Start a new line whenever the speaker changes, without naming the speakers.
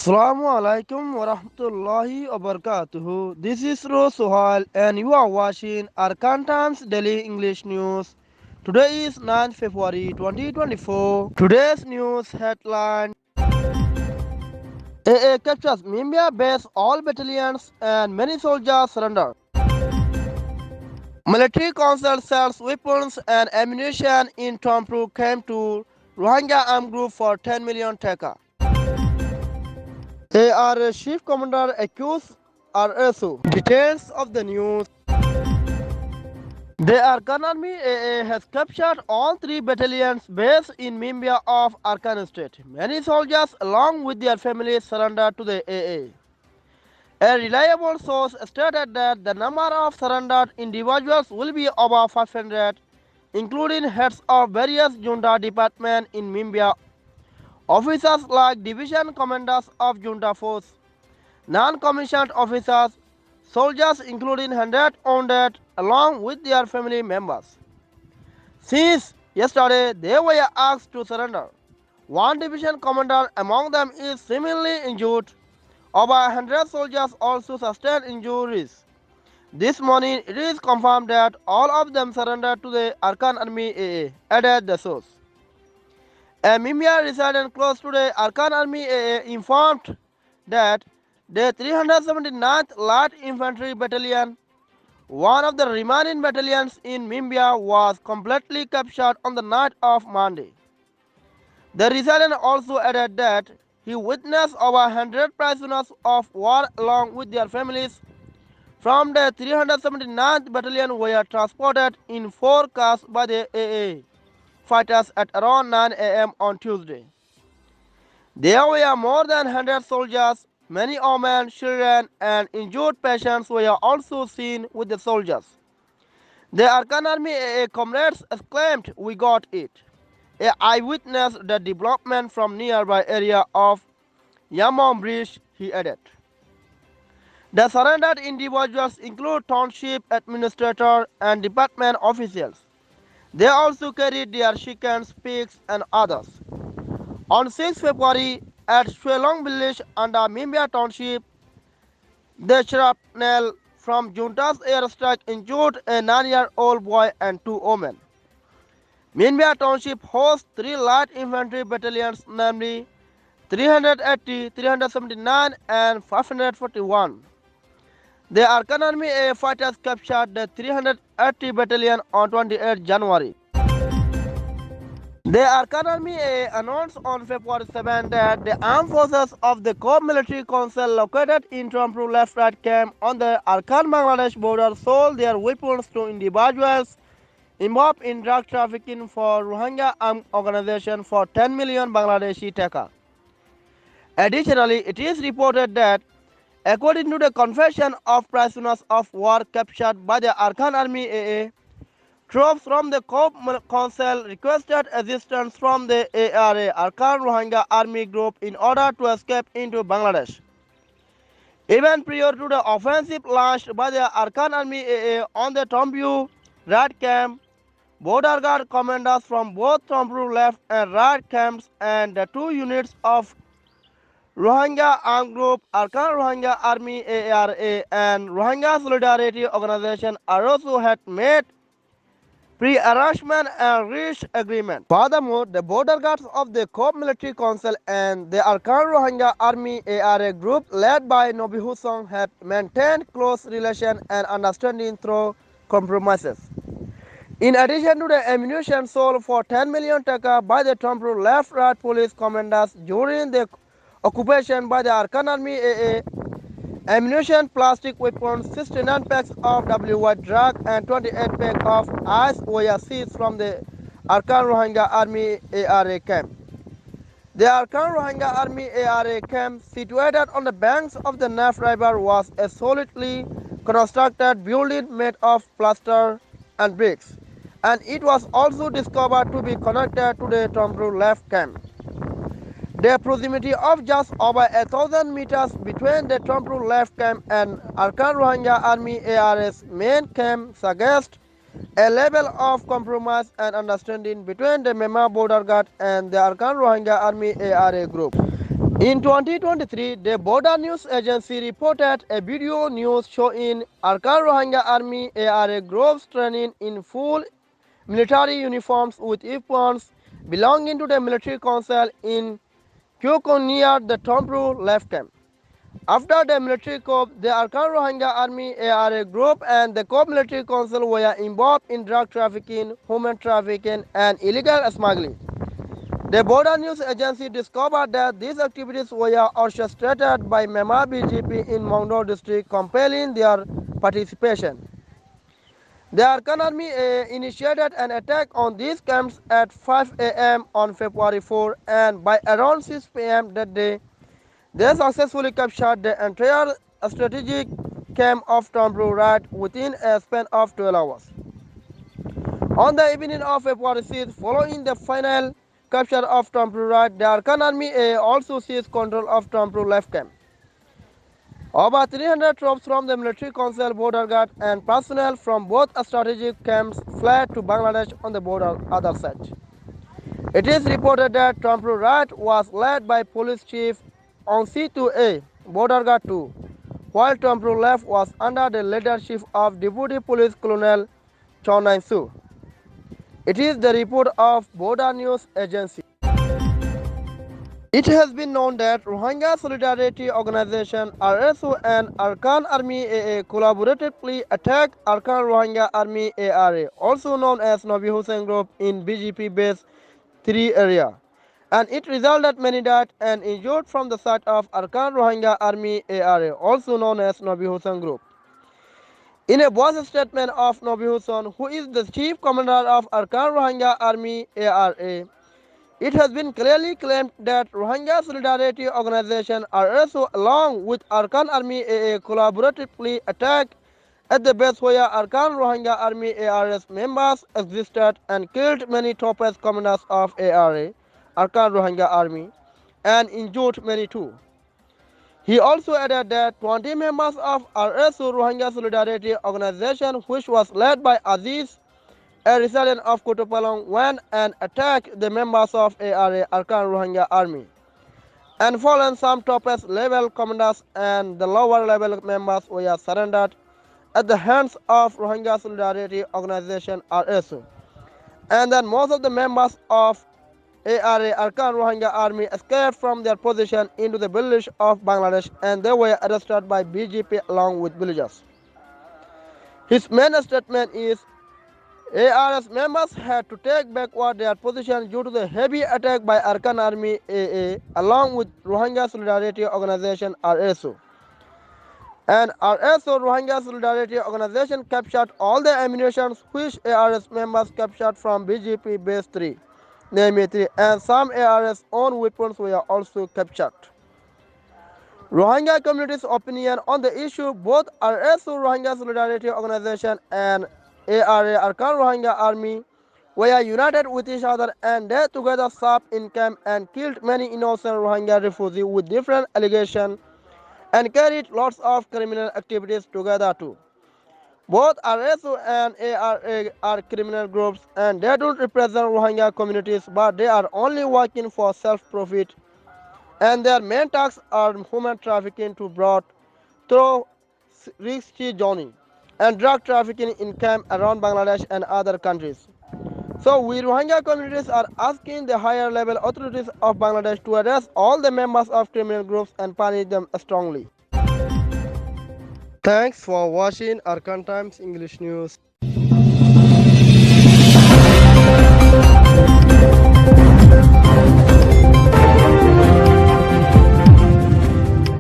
Assalamu alaikum wa rahmatullahi wa barakatuhu. This is Rose Sohail and you are watching Arkan Times Daily English News. Today is 9th February 2024. Today's news headline: AA captures Mimia base, all battalions and many soldiers surrender. Military Council sells weapons and ammunition in Tompru came to Rohingya armed group for 10 million taka. AR Chief Commander accused RSU. Details of the news. The Arkan Army AA has captured all three battalions based in Mimbia of Arkan State. Many soldiers along with their families surrendered to the AA. A reliable source stated that the number of surrendered individuals will be over 500, including heads of various junta departments in Mimbia, officers like division commanders of junta force, non-commissioned officers, soldiers including 100 wounded along with their family members. Since yesterday, they were asked to surrender. One division commander among them is severely injured. Over 100 soldiers also sustained injuries. This morning, it is confirmed that all of them surrendered to the Arkan Army AA, added the source. A Mimia resident close to the Arkan Army AA informed that the 379th Light Infantry Battalion, one of the remaining battalions in Mimbia, was completely captured on the night of Monday. The resident also added that he witnessed over 100 prisoners of war along with their families from the 379th Battalion were transported in 4 cars by the AA fighters at around 9 a.m. on Tuesday. There were more than 100 soldiers. Many women, children, and injured patients were also seen with the soldiers. The Arkan Army AA comrades exclaimed, "We got it." I witnessed the development from nearby area of Yamam Bridge, he added. The surrendered individuals include township administrator and department officials. They also carried their chickens, pigs, and others. On 6 February, at Shwelong village under Mimbia township, the shrapnel from Junta's airstrike injured a 9-year-old boy and 2 women. Mimbia township hosts 3 light infantry battalions, namely 380, 379, and 541. The Arkan Army AA fighters captured the 380 battalion on 28 January. The Arkan Army AA announced on February 7 that the armed forces of the Corps Military Council located in Tompru left-right camp on the Arkan-Bangladesh border sold their weapons to individuals involved in drug trafficking for Rohingya armed organization for 10 million Bangladeshi taka. Additionally, it is reported that, according to the confession of prisoners of war captured by the Arkan Army AA, troops from the Corps Council requested assistance from the ARA, Arkan Rohingya Army Group, in order to escape into Bangladesh. Even prior to the offensive launched by the Arkan Army AA on the Tompru right camp, border guard commanders from both Tompru left and right camps and the 2 units of Rohingya Armed Group, Arkan Rohingya Army ARA, and Rohingya Solidarity Organization also had made pre-arrangement and reached agreement. Furthermore, the border guards of the Corps Military Council and the Arkan Rohingya Army ARA group led by Nobi Husong have maintained close relations and understanding through compromises. In addition to the ammunition sold for 10 million taka by the Tompru left-right police commanders during the occupation by the Arkan Army AA, ammunition, plastic weapons, 69 packs of WY drug, and 28 packs of ice were seized from the Arkan Rohingya Army ARA camp. The Arkan Rohingya Army ARA camp, situated on the banks of the Naf River, was a solidly constructed building made of plaster and bricks, and it was also discovered to be connected to the Tompru left camp. The proximity of just over 1,000 meters between the Tompru left camp and Arkan Rohingya Army AR's main camp suggests a level of compromise and understanding between the Myanmar border guard and the Arkan Rohingya Army ARA group. In 2023, the Border News Agency reported a video news showing Arkan Rohingya Army ARA groups training in full military uniforms with weapons belonging to the military council in Kyokon near the Tompru left camp. After the military coup, the Arkan Rohingya Army ARA group and the co military council were involved in drug trafficking, human trafficking, and illegal smuggling. The Border News Agency discovered that these activities were orchestrated by Myanmar BGP in Mongdo district, compelling their participation. The Arkan Army initiated an attack on these camps at 5 a.m. on February 4, and by around 6 p.m. that day, they successfully captured the entire strategic camp of Tombro right within a span of 12 hours. On the evening of February 6, following the final capture of Tombro right, the Arkan Army also seized control of Tombro left camp. Over 300 troops from the military council, border guard, and personnel from both strategic camps fled to Bangladesh on the border other side. It is reported that Tombro right was led by Police Chief Aung C2A, Border Guard 2, while Tombro left was under the leadership of Deputy Police Colonel Chon Nai-su. It is the report of Border News Agency. It has been known that Rohingya Solidarity Organization RSO and Arkan Army AA collaboratively attacked Arkan Rohingya Army ARA, also known as Nabi Hussain Group, in BGP Base 3 area, and it resulted many died and injured from the side of Arkan Rohingya Army ARA, also known as Nabi Hussain Group. In a voice statement of Nabi Hussain, who is the chief commander of Arkan Rohingya Army ARA, it has been clearly claimed that Rohingya Solidarity Organization RSO along with Arkan Army AA collaboratively attacked at the base where Arkan Rohingya Army ARS members existed and killed many topest commanders of ARA, Arkan Rohingya Army, and injured many too. He also added that 20 members of RSO Rohingya Solidarity Organization, which was led by Aziz, a resident of Kutupalong, went and attacked the members of ARA, Arkan Rohingya Army, and fallen some topest level commanders and the lower level members were surrendered at the hands of Rohingya Solidarity Organization RSO. And then most of the members of ARA, Arkan Rohingya Army, escaped from their position into the village of Bangladesh, and they were arrested by BGP along with villagers. His main statement is ARS members had to take backward their position due to the heavy attack by Arkan Army AA along with Rohingya Solidarity Organization RSO. And RSO Rohingya Solidarity Organization captured all the ammunition which ARS members captured from BGP Base 3, namely 3, and some ARS own weapons were also captured. Rohingya community's opinion on the issue, both RSO Rohingya Solidarity Organization and ARA, Arkan Rohingya Army, were united with each other, and they together served in camp and killed many innocent Rohingya refugees with different allegations and carried lots of criminal activities together too. Both RSO and ARA are criminal groups, and they don't represent Rohingya communities, but they are only working for self-profit, and their main tasks are human trafficking to brought through risky journey and drug trafficking in camp around Bangladesh and other countries. So we Rohingya communities are asking the higher level authorities of Bangladesh to arrest all the members of criminal groups and punish them strongly. Thanks for watching Arkan Times English News.